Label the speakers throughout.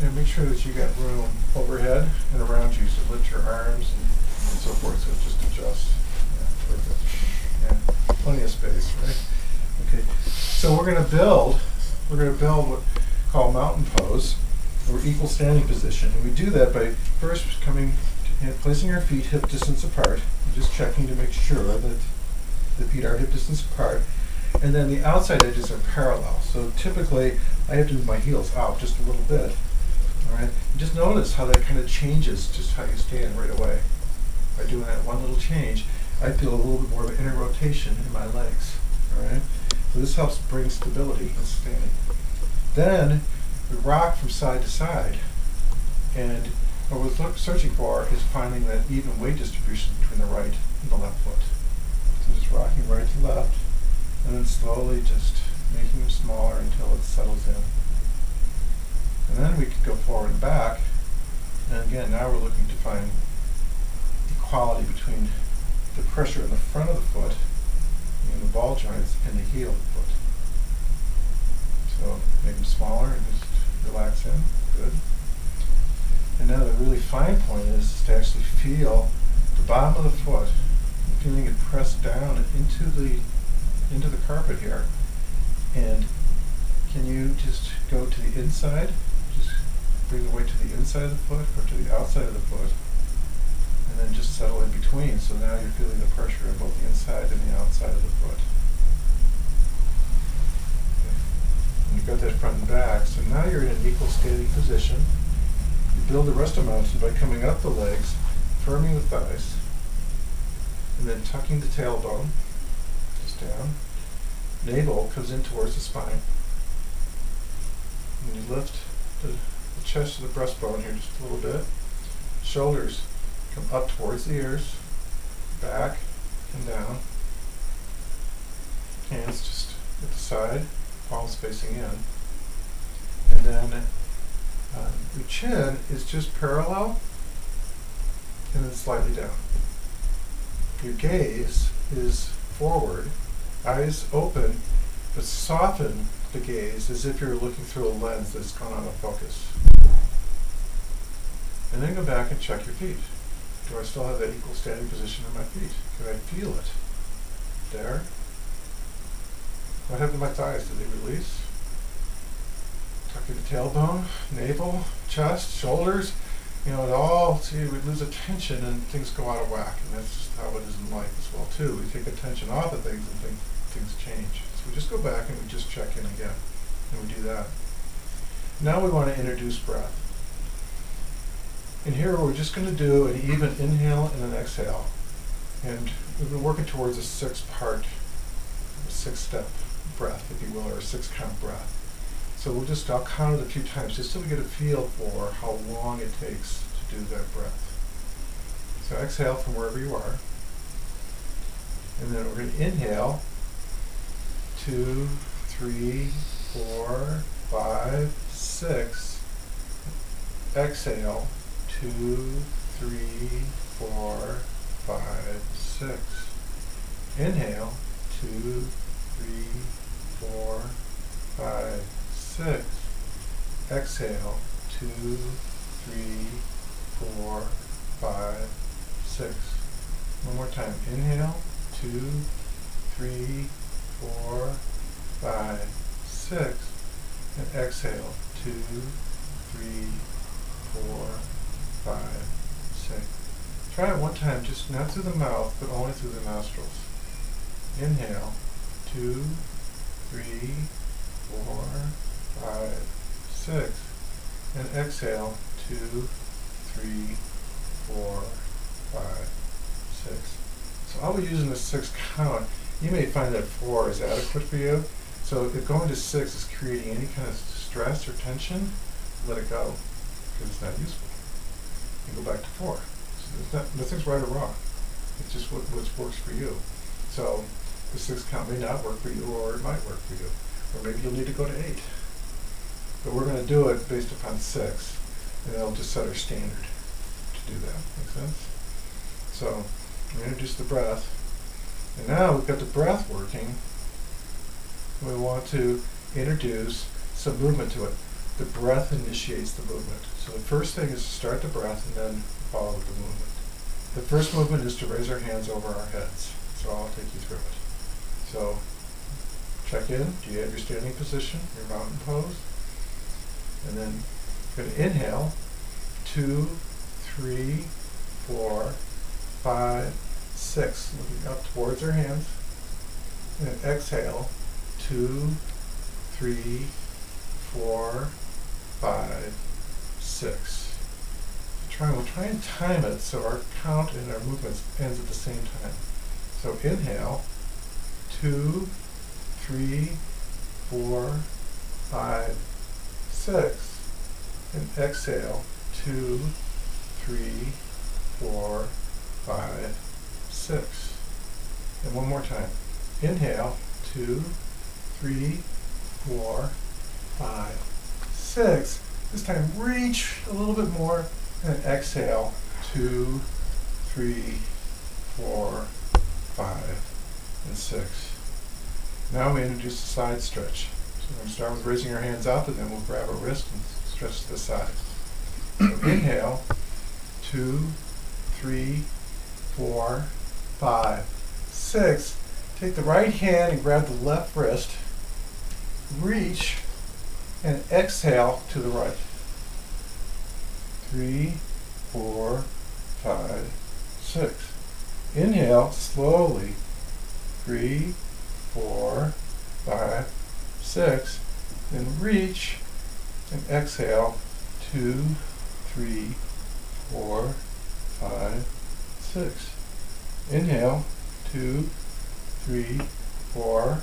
Speaker 1: and make sure that you got room overhead and around you, so lift your arms and so forth, so just adjust. Yeah, perfect. Yeah, plenty of space, right? Okay, so we're going to build what we call mountain pose, or equal standing position, and we do that by first placing our feet hip distance apart, and just checking to make sure that the feet are hip distance apart, and then the outside edges are parallel. So typically, I have to move my heels out just a little bit. All right, and just notice how that kind of changes just how you stand right away. By doing that one little change, I feel a little bit more of an inner rotation in my legs. All right, so this helps bring stability in standing. Then we rock from side to side, and what we're searching for is finding that even weight distribution between the right and the left foot. So just rocking right to left, and then slowly just making them smaller until it settles in. And then we could go forward and back, and again, now we're looking to find equality between the pressure in the front of the foot, the ball joints, and the heel of the foot. So make them smaller and just relax in. Good. And now the really fine point is to actually feel the bottom of the foot, feeling it press down into the carpet here. And can you just go to the inside? Just bring the weight to the inside of the foot or to the outside of the foot, and then just settle in between. So now you're feeling the pressure on both the inside and the outside of the foot. Okay. And you've got that front and back. So now you're in an equal standing position. You build the rest of mountain by coming up the legs, firming the thighs, and then tucking the tailbone just down. Navel comes in towards the spine. And you lift the chest to the breastbone here just a little bit. Shoulders come up towards the ears, back and down. Hands just at the side, palms facing in. And then your chin is just parallel and then slightly down. Your gaze is forward, eyes open, but soften the gaze as if you're looking through a lens that's gone out of focus. And then go back and check your feet. Do I still have that equal standing position in my feet? Can I feel it? There. What happened to my thighs? Did they release? Tucking the tailbone, navel, chest, shoulders. It all, we lose attention and things go out of whack. And that's just how it is in life as well, too. We take attention off of things and things change. So we just go back and we just check in again. And we do that. Now we want to introduce breath. And here we're just going to do an even inhale and an exhale. And we've been working towards a six-step breath, if you will, or a six-count breath. So I'll count it a few times just so we get a feel for how long it takes to do that breath. So exhale from wherever you are. And then we're going to inhale 2, 3, 4, 5, 6. Exhale 2, 3, 4, 5, 6. Inhale 2, 3, 4, 5, 6. Exhale 2, 3, 4, 5, 6. One more time. Inhale 2, 3, 4, 5, 6. And exhale 2, 3, 4, 5, 6. Try it one time, just not through the mouth, but only through the nostrils. Inhale 2, 3, 4, 5, 6. And exhale 2, 3, 4, 5, 6. So I'll be using the 6 count. You may find that 4 is adequate for you. So if going to 6 is creating any kind of stress or tension, let it go, because it's not useful. You go back to 4. So nothing's right or wrong. It's just what works for you. So the 6 count may not work for you, or it might work for you. Or maybe you'll need to go to 8. But we're going to do it based upon 6, and it'll just set our standard to do that. Make sense? So we introduce the breath, and now we've got the breath working. We want to introduce some movement to it. the breath initiates the movement. So the first thing is to start the breath and then follow with the movement. The first movement is to raise our hands over our heads. So I'll take you through it. So check in. Do you have your standing position, your mountain pose? And then you're going to inhale, 2, 3, 4, 5, 6, looking up towards our hands. And then exhale, 2, 3, 4, 5, 6. We'll try and time it so our count and our movements ends at the same time. So inhale, 2, 3, 4, 5, 6. And exhale, 2, 3, 4, 5, 6. And one more time. Inhale, 2, 3, 4, 5, 6. This time reach a little bit more and exhale, 2, 3, 4, 5, and 6. Now we introduce a side stretch. So we're going to start with raising our hands up and then we'll grab a wrist and stretch to the side. So inhale, 2, 3, 4, 5, 6. Take the right hand and grab the left wrist. Reach and exhale to the right. 3, 4, 5, 6. Inhale slowly. 3, 4, 5, 6. Then reach and exhale. 2, 3, 4, 5, 6. Inhale. 2, 3, 4,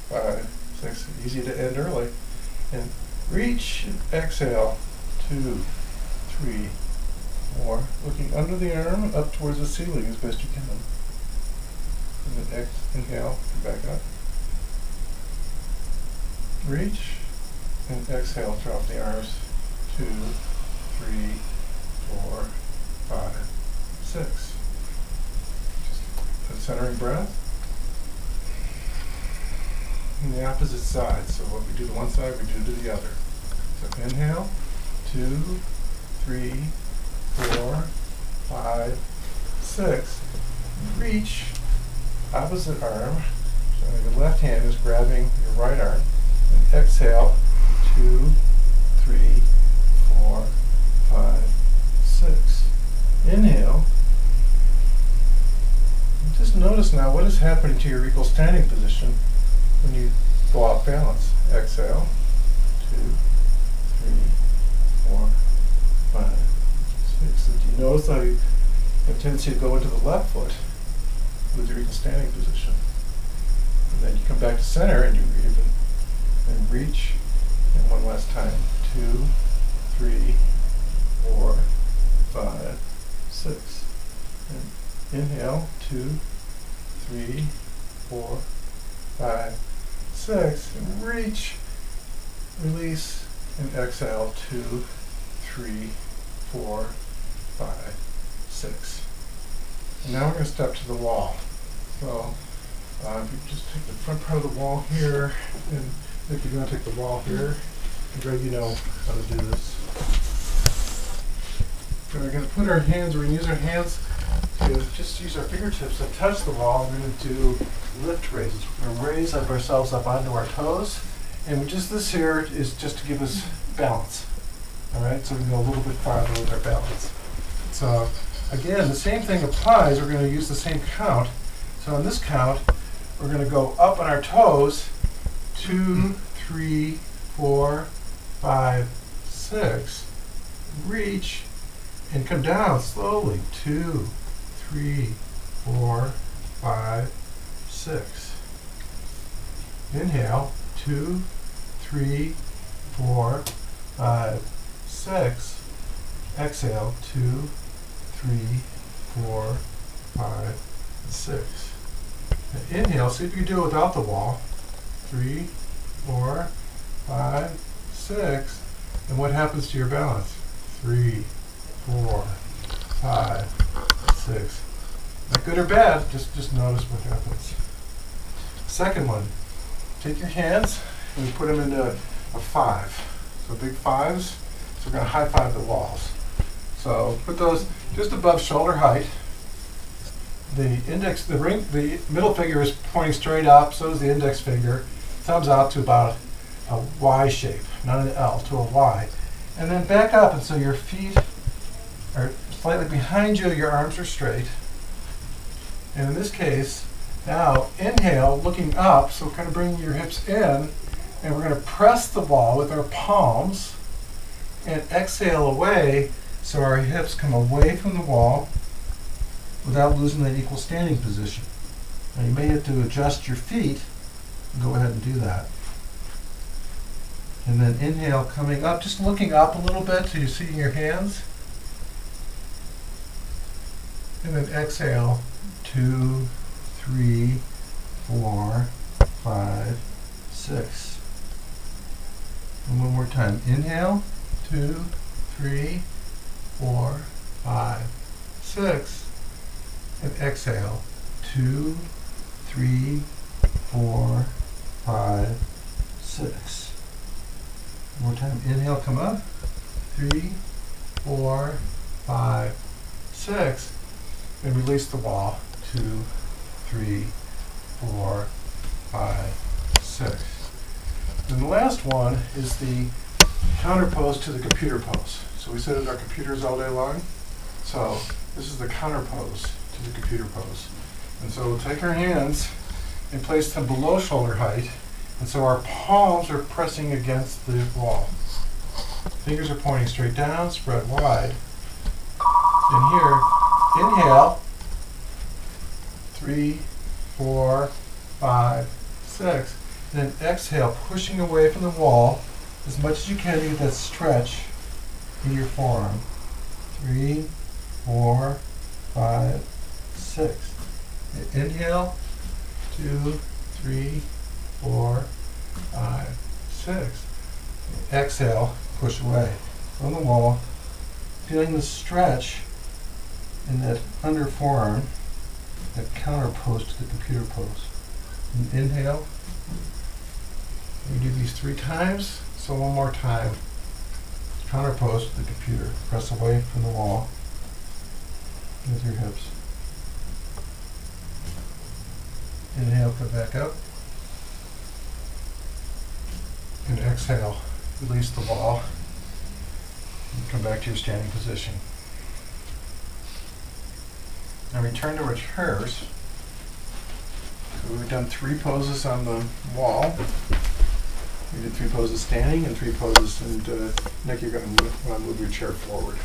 Speaker 1: 5, 6. Easy to end early. And reach and exhale. 2, 3, 4. Looking under the arm, up towards the ceiling as best you can. And then inhale, back up. Reach and exhale, drop the arms. 2, 3, 4, 5, 6. Just a centering breath. And the opposite side. So what we do to one side, we do to the other. So inhale, 2, 3, 4, 5, 6. Reach, opposite arm. So your left hand is grabbing your right arm. And exhale, 2, 3, 4, 5, 6. Inhale. And just notice now what is happening to your equal standing position when you go off balance. Exhale, 2, 3, 4, 5, 6. And you notice how you have a tendency to go into the left foot with your equal standing position. And then you come back to center and you even and reach. And one last time. 2, 3, 4, 5, 6. And inhale. 2, 3, 4, 5, 6. And reach. Release. And exhale. 2, 3, 4, 5, 6. And now we're going to step to the wall. So if you just take the front part of the wall here, and if you're going to take the wall here, and Greg, you know how to do this. So we're going to put our hands, we're going to use our hands to just use our fingertips to touch the wall. We're going to do lift raises. We're going to raise up ourselves up onto our toes. And just this here is just to give us balance. All right, so we can go a little bit farther with our balance. So again, the same thing applies. We're going to use the same count. So on this count, we're going to go up on our toes, 2, 3, 4, 5, 6. Reach and come down slowly, 2, 3, 4, 5, 6. Inhale, 2, 3, 4, 5, 6. Exhale, 2, 3, 4, 5, 6. And inhale, see if you can do it without the wall. 3, 4, 5, 6. And what happens to your balance? 3, 4, 5, 6. Not good or bad, just notice what happens. Second one, take your hands and put them into a 5. So big fives. So we're going to high five the walls. So put those just above shoulder height. The middle finger is pointing straight up, so is the index finger. Thumbs out to about a Y shape, not an L, to a Y. And then back up, and so your feet are slightly behind you, your arms are straight. And in this case, now inhale, looking up, so kind of bringing your hips in, and we're going to press the wall with our palms, and exhale away, so our hips come away from the wall without losing that equal standing position. Now you may have to adjust your feet. Go ahead and do that. And then inhale, coming up, just looking up a little bit so you see your hands. And then exhale, 2, 3, 4, 5, 6. And one more time. Inhale, 2, 3, 4, 5, 6. And exhale, 2, 3, 4, 5, 6. One more time. Inhale, come up. 3, 4, 5, 6. And release the wall. 2, 3, 4, 5, 6. And the last one is the counter pose to the computer pose. So we sit at our computers all day long. So this is the counter pose to the computer pose. And so we'll take our hands and place them below shoulder height. And so our palms are pressing against the wall. Fingers are pointing straight down, spread wide. And here, inhale, 3, 4, 5, 6. Then exhale, pushing away from the wall as much as you can to get that stretch in your forearm. 3, 4, 5, 6. Inhale, 2, 3, 4, 5, 6. Exhale, push away from the wall, feeling the stretch in that under forearm, that counter pose to the computer pose. And inhale. We do these 3 times, so one more time. Counter pose to the computer. Press away from the wall with your hips. Inhale, come back up. And exhale, release the wall. And come back to your standing position. Now return to our chairs. So we've done 3 poses on the wall. We did 3 poses standing and 3 poses, and Nick, you're going to move your chair forward.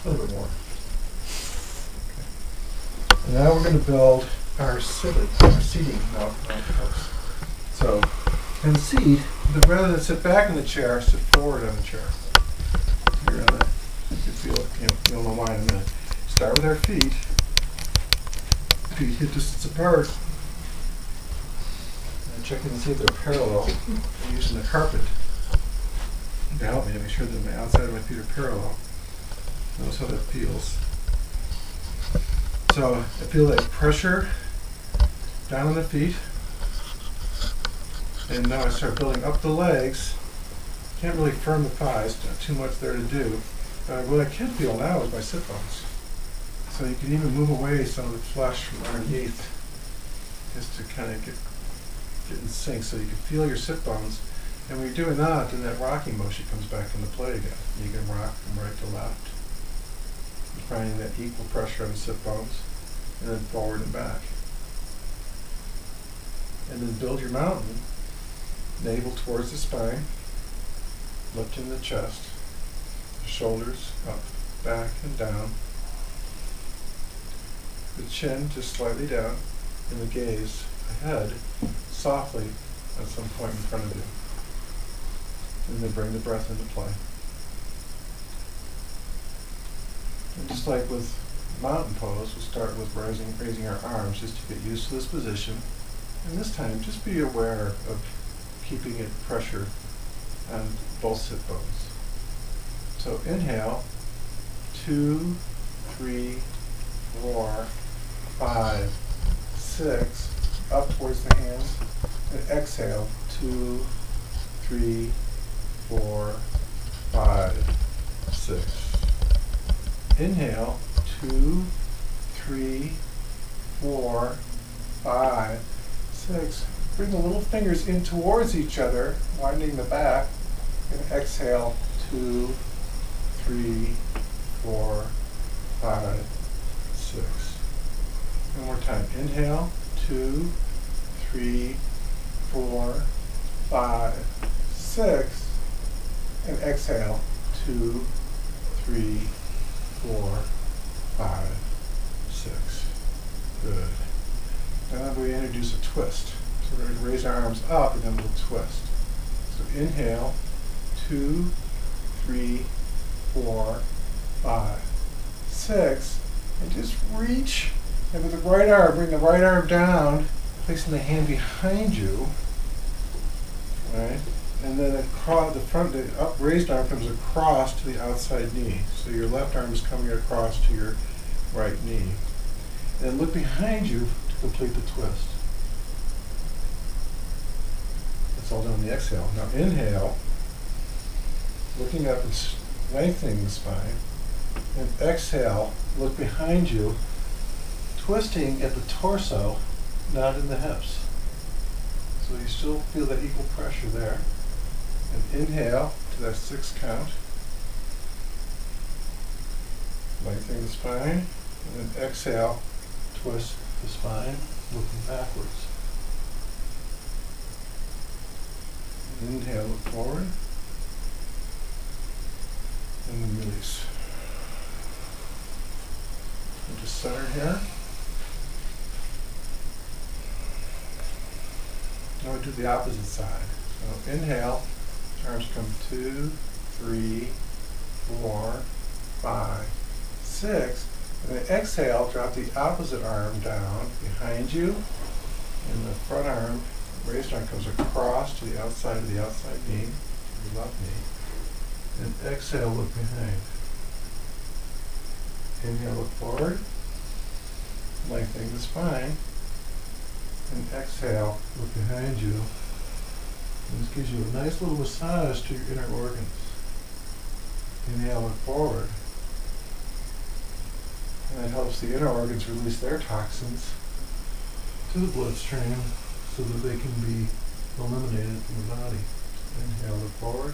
Speaker 1: A little bit more. Okay. And now we're going to build our seating. So, in the seat, rather than sit back in the chair, sit forward on the chair. You're gonna, you can feel it, you'll know why in a minute. Start with our feet. Feet hip distance apart. And checking to see if they're parallel. I'm using the carpet to help me to make sure that the outside of my feet are parallel. Notice how that feels. So I feel that pressure down on the feet. And now I start building up the legs. Can't really firm the thighs, not too much there to do. What I can feel now is my sit bones. So you can even move away some of the flesh from underneath just to kind of get in sync so you can feel your sit bones. And when you're doing that, then that rocking motion comes back into play again. You can rock from right to left. You're finding that equal pressure on the sit bones, and then forward and back. And then build your mountain. Navel towards the spine, lifting the chest, the shoulders up, back, and down. The chin just slightly down, and the gaze ahead, softly at some point in front of you. And then bring the breath into play. And just like with mountain pose, we'll start with raising our arms just to get used to this position. And this time, just be aware of keeping it pressure on both sit bones. So inhale, 2, 3, 4, 5, 6, up towards the hands, and exhale, 2, 3, 4, 5, 6. Inhale, 2, 3, 4, 5, 6. Bring the little fingers in towards each other, widening the back, and exhale, 2, 3, 4, 5, 6. One more time. Inhale, 2, 3, 4, 5, 6. And exhale, 2, 3, 4, 5, 6. Good. Now we introduce a twist. So we're going to raise our arms up and then we'll twist. So inhale, 2, 3, 4, 5, 6. And just reach. And with the right arm, bring the right arm down, placing the hand behind you. Right? And then across the front, the raised arm comes across to the outside knee. So your left arm is coming across to your right knee. And then look behind you to complete the twist. That's all done on the exhale. Now inhale, looking up and lengthening the spine. And exhale, look behind you, twisting at the torso, not in the hips. So you still feel that equal pressure there. And inhale to that 6 count. Lengthening the spine. And then exhale, twist the spine, looking backwards. Inhale, look forward. And then release. And just center here. Now we do the opposite side. So inhale, arms come 2, 3, 4, 5, 6. And then exhale, drop the opposite arm down behind you. And the front arm, raised arm, comes across to the outside of the outside knee, your left knee. And exhale, look behind. Inhale, look forward. Lengthening the spine. And exhale, look behind you. And this gives you a nice little massage to your inner organs. Inhale, look forward. And that helps the inner organs release their toxins to the bloodstream so that they can be eliminated from the body. Inhale, look forward.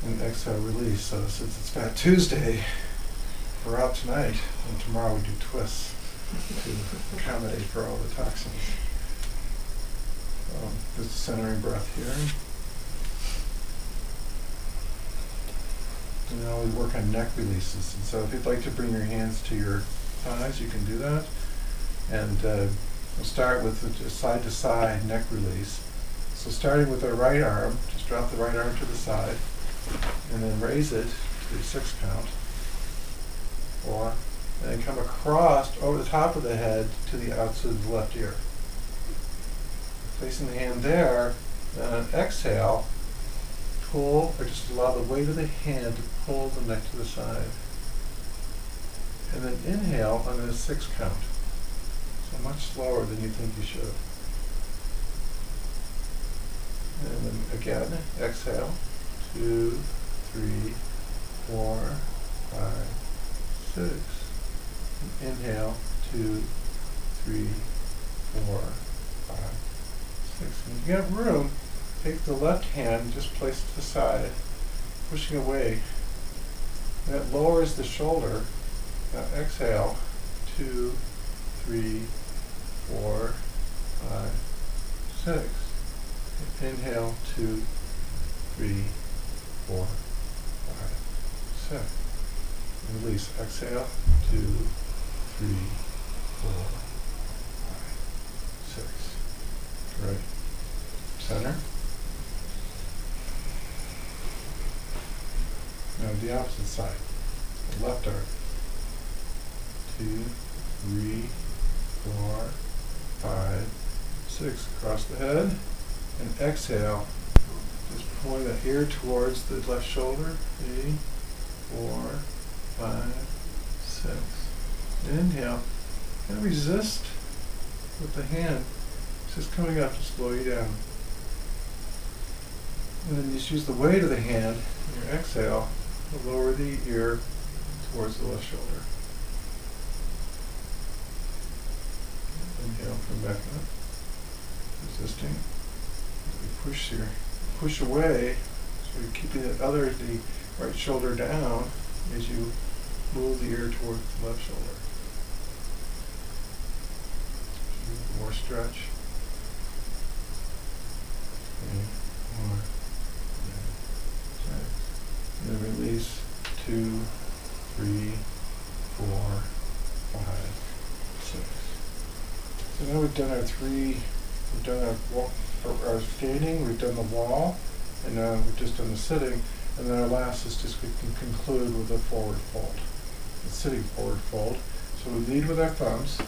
Speaker 1: And exhale, release. So since it's Fat Tuesday, we're out tonight, and tomorrow we do twists to accommodate for all the toxins. Just a centering breath here. And now we work on neck releases. And so if you'd like to bring your hands to your thighs, you can do that. And we'll start with a side-to-side neck release. So starting with our right arm, just drop the right arm to the side, and then raise it to the 6 count. 4. And then come across over the top of the head to the outside of the left ear. Placing the hand there, then on exhale, pull, or just allow the weight of the hand to pull the neck to the side. And then inhale on the 6 count. So much slower than you think you should. And then again, exhale, 2, 3, 4, 5, 6. And inhale, 2, 3, 4, 5, 6. And if you have room, take the left hand, just place it to the side, pushing away. And that lowers the shoulder. Now exhale, 2, 3, 4, 5, 6. And inhale, 2, 3, 4, 5, 6. And release. Exhale, 2, 3, 4, 5, 6. Great. Center. Now the opposite side. The left arm. 2, 3, 4, 5, 6. Across the head. And exhale. Just pulling the ear towards the left shoulder. 3, 4, 5, 6. Inhale. And resist with the hand. It's just coming up to slow you down. And then just use the weight of the hand in your exhale to lower the ear towards the left shoulder. Inhale, come back up. Resisting. You push away, so you're keeping the right shoulder down as you move the ear towards the left shoulder. More stretch. Okay. More. Okay. And then release. 2, 3, 4, 5, 6. So now we've done our standing, we've done the wall, and now we've just done the sitting, and then our last is just we can conclude with a forward fold, a sitting forward fold. So we lead with our thumbs,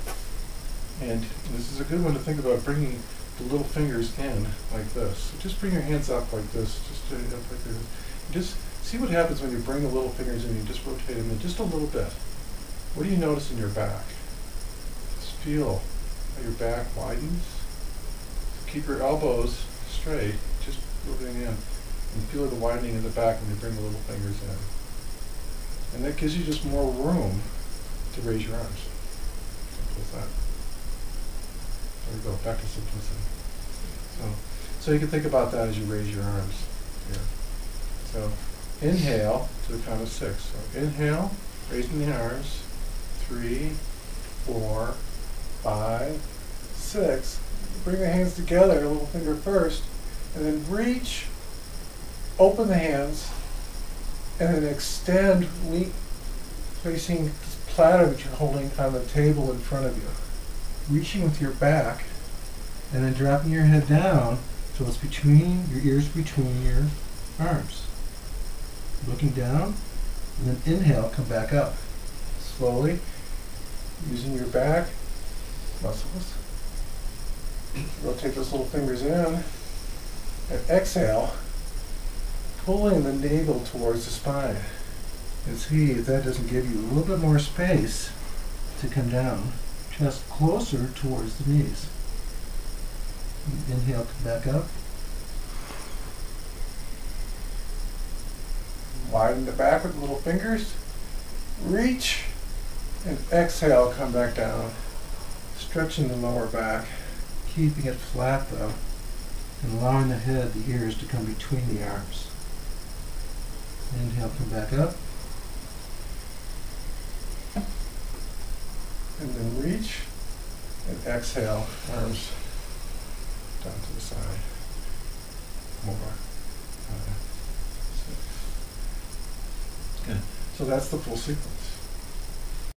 Speaker 1: and this is a good one to think about bringing the little fingers in like this. So just bring your hands up like this, just up like this. And just see what happens when you bring the little fingers in, you just rotate them in just a little bit. What do you notice in your back? Just feel how your back widens. Keep your elbows straight, just moving in, and feel the widening in the back when you bring the little fingers in. And that gives you just more room to raise your arms. Simple as that. There we go, back to simplicity. So you can think about that as you raise your arms here. So inhale to the count of 6. So inhale, raising the arms, 3, 4, 5, 6. Bring the hands together, little finger first, and then reach, open the hands, and then extend, placing this platter that you're holding on the table in front of you. Reaching with your back, and then dropping your head down so it's between your ears, between your arms. Looking down, and then inhale, come back up. Slowly, using your back muscles. Rotate those little fingers in, and exhale, pulling the navel towards the spine. And see if that doesn't give you a little bit more space to come down, chest closer towards the knees. Inhale, come back up. Widen the back with the little fingers. Reach, and exhale, come back down. Stretching the lower back. Keeping it flat though, and allowing the head, the ears to come between the arms. Inhale, come back up. And then reach, and exhale, arms down to the side. More. 5, 6. Good. So that's the full sequence.